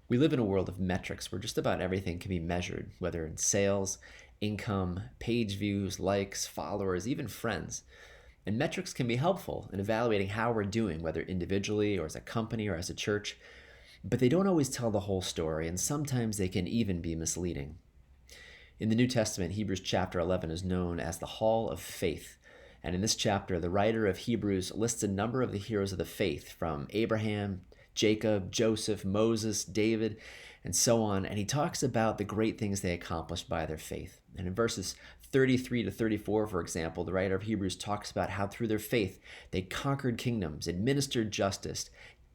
We live in a world of metrics where just about everything can be measured, whether in sales, income, page views, likes, followers, even friends. And metrics can be helpful in evaluating how we're doing, whether individually or as a company or as a church, but they don't always tell the whole story, and sometimes they can even be misleading. In the New Testament, Hebrews chapter 11 is known as the Hall of Faith. And in this chapter, the writer of Hebrews lists a number of the heroes of the faith, from Abraham, Jacob, Joseph, Moses, David, and so on. And he talks about the great things they accomplished by their faith. And in verses 33 to 34, for example, the writer of Hebrews talks about how through their faith they conquered kingdoms, administered justice,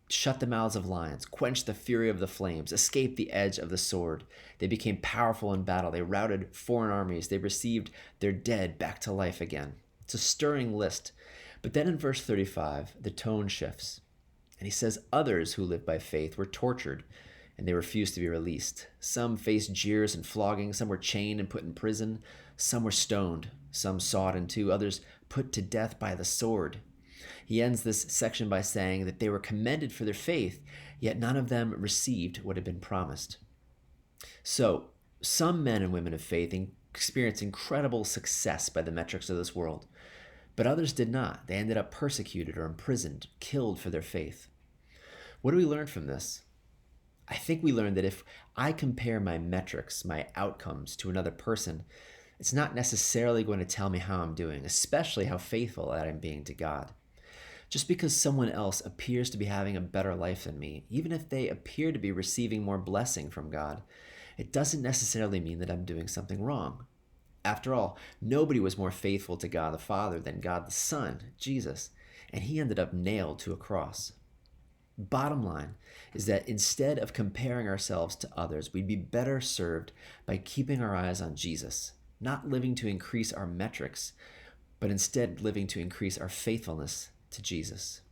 shut the mouths of lions, quenched the fury of the flames, escaped the edge of the sword. They became powerful in battle. They routed foreign armies. They received their dead back to life again. It's a stirring list. But then in verse 35, the tone shifts. And he says others who lived by faith were tortured, and they refused to be released. Some faced jeers and flogging. Some were chained and put in prison. Some were stoned. Some sawed in two. Others put to death by the sword. He ends this section by saying that they were commended for their faith, yet none of them received what had been promised. So, some men and women of faith experienced incredible success by the metrics of this world, but others did not. They ended up persecuted or imprisoned, killed for their faith. What do we learn from this? I think we learned that if I compare my metrics, my outcomes, to another person, it's not necessarily going to tell me how I'm doing, especially how faithful that I'm being to God. Just because someone else appears to be having a better life than me, even if they appear to be receiving more blessing from God, it doesn't necessarily mean that I'm doing something wrong. After all, nobody was more faithful to God the Father than God the Son, Jesus, and he ended up nailed to a cross. Bottom line is that instead of comparing ourselves to others, we'd be better served by keeping our eyes on Jesus, not living to increase our metrics, but instead living to increase our faithfulness to Jesus.